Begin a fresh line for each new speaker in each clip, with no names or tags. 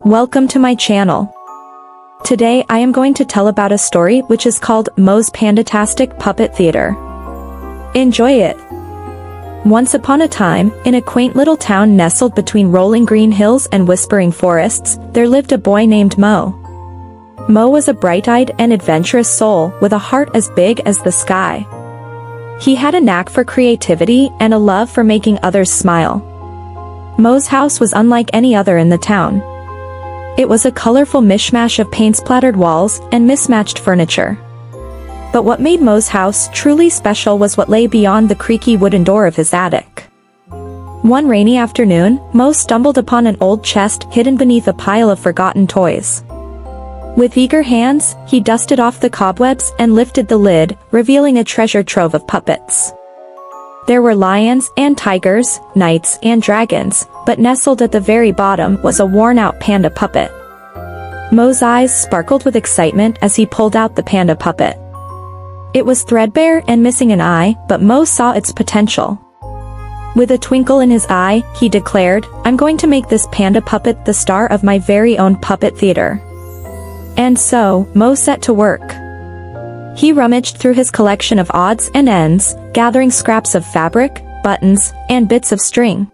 Welcome to my channel. Today I am going to tell about a story which is called Mo's Panda-tastic Puppet Theater. Enjoy it! Once upon a time, in a quaint little town nestled between rolling green hills and whispering forests, there lived a boy named Mo. Mo was a bright-eyed and adventurous soul with a heart as big as the sky. He had a knack for creativity and a love for making others smile. Mo's house was unlike any other in the town. It was a colorful mishmash of paint-splattered walls and mismatched furniture. But what made Mo's house truly special was what lay beyond the creaky wooden door of his attic. One rainy afternoon, Mo stumbled upon an old chest hidden beneath a pile of forgotten toys. With eager hands, he dusted off the cobwebs and lifted the lid, revealing a treasure trove of puppets. There were lions and tigers, knights and dragons, but nestled at the very bottom was a worn-out panda puppet. Mo's eyes sparkled with excitement as he pulled out the panda puppet. It was threadbare and missing an eye, but Mo saw its potential. With a twinkle in his eye, he declared, "I'm going to make this panda puppet the star of my very own puppet theater." And so, Mo set to work. He rummaged through his collection of odds and ends, gathering scraps of fabric, buttons, and bits of string.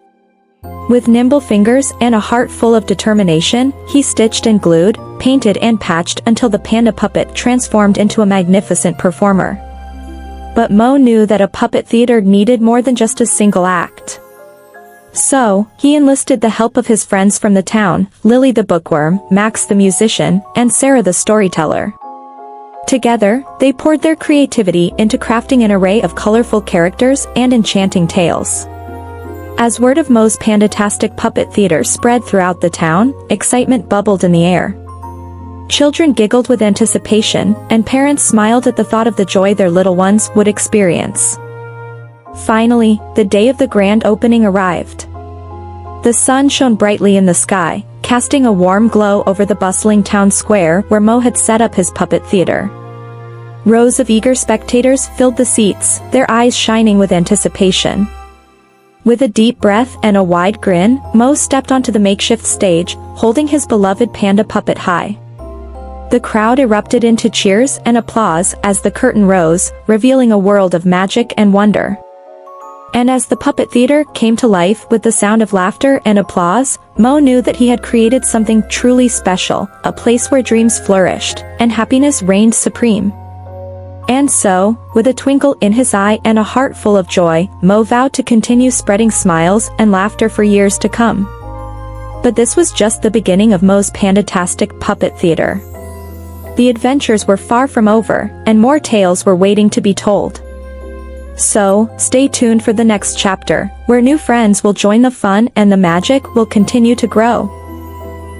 With nimble fingers and a heart full of determination, he stitched and glued, painted and patched until the panda puppet transformed into a magnificent performer. But Mo knew that a puppet theater needed more than just a single act. So, he enlisted the help of his friends from the town, Lily the bookworm, Max the musician, and Sarah the storyteller. Together, they poured their creativity into crafting an array of colorful characters and enchanting tales. As word of Mo's Panda-tastic Puppet Theater spread throughout the town, excitement bubbled in the air. Children giggled with anticipation, and parents smiled at the thought of the joy their little ones would experience. Finally, the day of the grand opening arrived. The sun shone brightly in the sky, casting a warm glow over the bustling town square where Mo had set up his puppet theater. Rows of eager spectators filled the seats, their eyes shining with anticipation. With a deep breath and a wide grin, Mo stepped onto the makeshift stage, holding his beloved panda puppet high. The crowd erupted into cheers and applause as the curtain rose, revealing a world of magic and wonder. And as the puppet theater came to life with the sound of laughter and applause, Mo knew that he had created something truly special, a place where dreams flourished, and happiness reigned supreme. And so, with a twinkle in his eye and a heart full of joy, Mo vowed to continue spreading smiles and laughter for years to come. But this was just the beginning of Mo's Panda-tastic Puppet Theater. The adventures were far from over, and more tales were waiting to be told. So, stay tuned for the next chapter, where new friends will join the fun and the magic will continue to grow.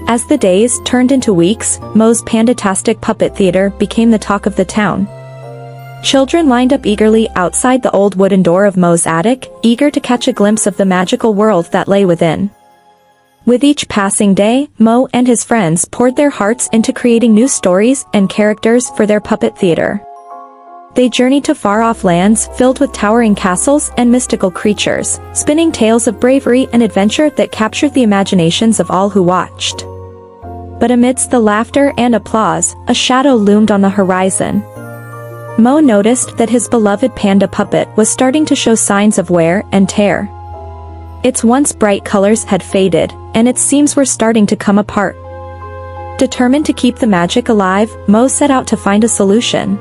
As the days turned into weeks, Mo's Panda-tastic Puppet Theater became the talk of the town. Children lined up eagerly outside the old wooden door of Mo's attic, eager to catch a glimpse of the magical world that lay within. With each passing day, Mo and his friends poured their hearts into creating new stories and characters for their puppet theater. They journeyed to far-off lands filled with towering castles and mystical creatures, spinning tales of bravery and adventure that captured the imaginations of all who watched. But amidst the laughter and applause, a shadow loomed on the horizon. Mo noticed that his beloved panda puppet was starting to show signs of wear and tear. Its once bright colors had faded, and its seams were starting to come apart. Determined to keep the magic alive, Mo set out to find a solution.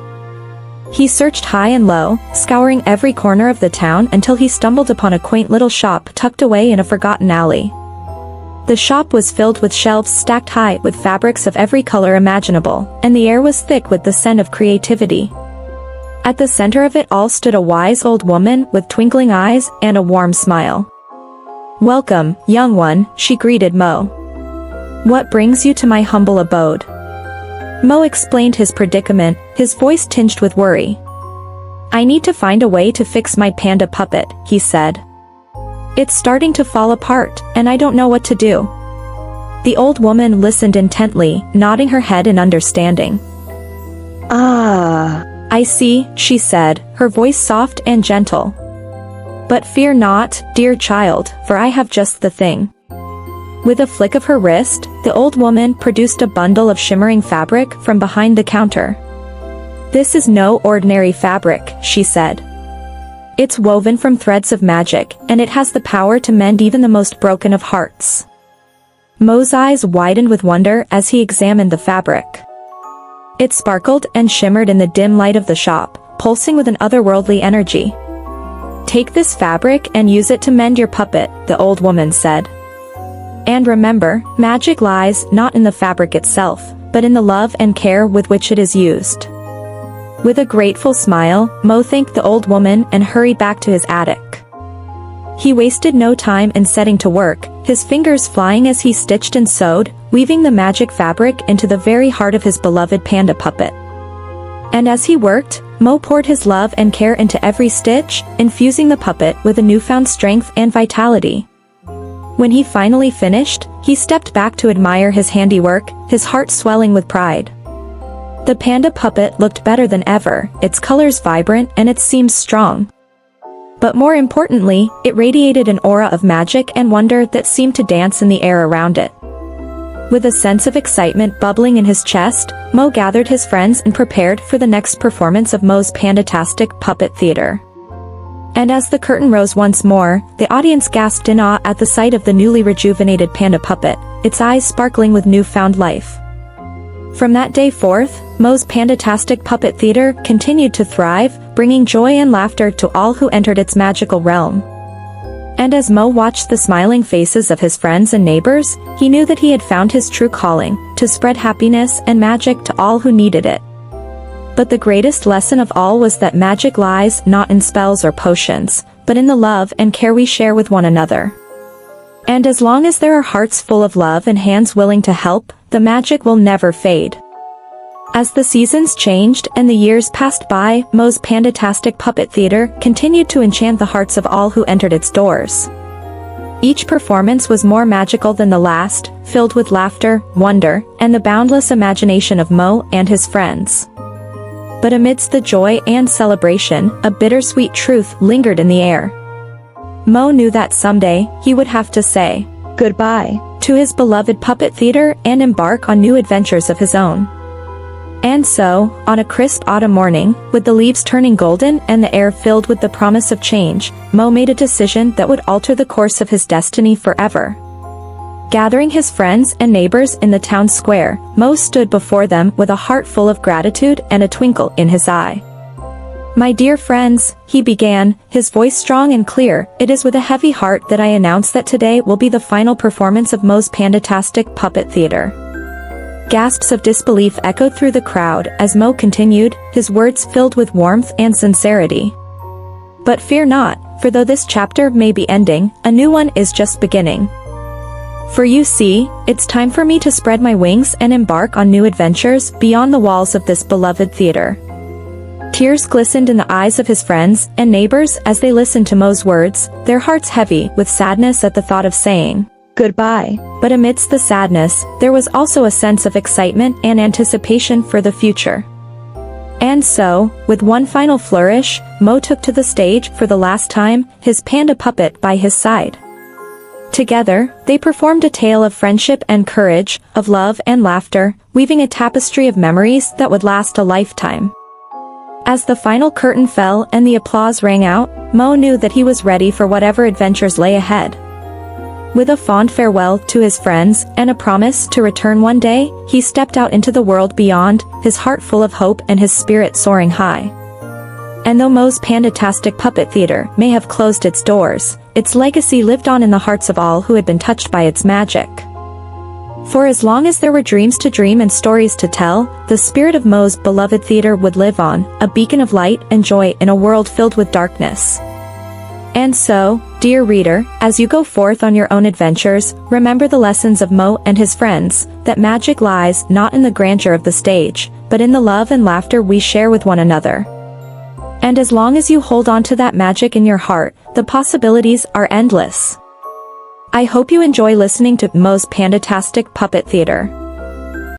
He searched high and low, scouring every corner of the town until he stumbled upon a quaint little shop tucked away in a forgotten alley. The shop was filled with shelves stacked high with fabrics of every color imaginable, and the air was thick with the scent of creativity. At the center of it all stood a wise old woman with twinkling eyes and a warm smile. "Welcome, young one," she greeted Mo. "What brings you to my humble abode?" Mo explained his predicament, his voice tinged with worry. "I need to find a way to fix my panda puppet," he said. "It's starting to fall apart, and I don't know what to do." The old woman listened intently, nodding her head in understanding. "I see," she said, her voice soft and gentle. "But fear not, dear child, for I have just the thing. With a flick of her wrist, the old woman produced a bundle of shimmering fabric from behind the counter. "This is no ordinary fabric," she said. "It's woven from threads of magic, and it has the power to mend even the most broken of hearts." Mo's eyes widened with wonder as he examined the fabric. It sparkled and shimmered in the dim light of the shop, pulsing with an otherworldly energy. "Take this fabric and use it to mend your puppet," the old woman said. "And remember, magic lies not in the fabric itself, but in the love and care with which it is used." With a grateful smile, Mo thanked the old woman and hurried back to his attic. He wasted no time in setting to work, his fingers flying as he stitched and sewed, weaving the magic fabric into the very heart of his beloved panda puppet. And as he worked, Mo poured his love and care into every stitch, infusing the puppet with a newfound strength and vitality. When he finally finished, he stepped back to admire his handiwork, his heart swelling with pride. The panda puppet looked better than ever, its colors vibrant and its seams strong. But more importantly, it radiated an aura of magic and wonder that seemed to dance in the air around it. With a sense of excitement bubbling in his chest, Mo gathered his friends and prepared for the next performance of Mo's Panda-tastic puppet theater. And as the curtain rose once more, the audience gasped in awe at the sight of the newly rejuvenated panda puppet, its eyes sparkling with newfound life. From that day forth, Mo's Panda-tastic puppet theater continued to thrive, bringing joy and laughter to all who entered its magical realm. And as Mo watched the smiling faces of his friends and neighbors, he knew that he had found his true calling, to spread happiness and magic to all who needed it. But the greatest lesson of all was that magic lies not in spells or potions, but in the love and care we share with one another. And as long as there are hearts full of love and hands willing to help, the magic will never fade. As the seasons changed and the years passed by, Mo's Panda-tastic puppet theater continued to enchant the hearts of all who entered its doors. Each performance was more magical than the last, filled with laughter, wonder, and the boundless imagination of Mo and his friends. But amidst the joy and celebration, a bittersweet truth lingered in the air. Mo knew that someday, he would have to say goodbye to his beloved puppet theater and embark on new adventures of his own. And so, on a crisp autumn morning, with the leaves turning golden and the air filled with the promise of change, Mo made a decision that would alter the course of his destiny forever. Gathering his friends and neighbors in the town square, Mo stood before them with a heart full of gratitude and a twinkle in his eye. "My dear friends," he began, his voice strong and clear, "it is with a heavy heart that I announce that today will be the final performance of Mo's Panda-tastic puppet theater." Gasps of disbelief echoed through the crowd as Mo continued, his words filled with warmth and sincerity. "But fear not, for though this chapter may be ending, a new one is just beginning. For you see, it's time for me to spread my wings and embark on new adventures beyond the walls of this beloved theater." Tears glistened in the eyes of his friends and neighbors as they listened to Mo's words, their hearts heavy with sadness at the thought of saying goodbye. But amidst the sadness, there was also a sense of excitement and anticipation for the future. And so, with one final flourish, Mo took to the stage for the last time, his panda puppet by his side. Together, they performed a tale of friendship and courage, of love and laughter, weaving a tapestry of memories that would last a lifetime. As the final curtain fell and the applause rang out, Mo knew that he was ready for whatever adventures lay ahead. With a fond farewell to his friends and a promise to return one day, he stepped out into the world beyond, his heart full of hope and his spirit soaring high. And though Mo's Panda-tastic puppet theater may have closed its doors, its legacy lived on in the hearts of all who had been touched by its magic. For as long as there were dreams to dream and stories to tell, the spirit of Mo's beloved theater would live on, a beacon of light and joy in a world filled with darkness. And so, dear reader, as you go forth on your own adventures, remember the lessons of Mo and his friends, that magic lies not in the grandeur of the stage, but in the love and laughter we share with one another. And as long as you hold on to that magic in your heart, the possibilities are endless. I hope you enjoy listening to Mo's Panda-tastic puppet theater.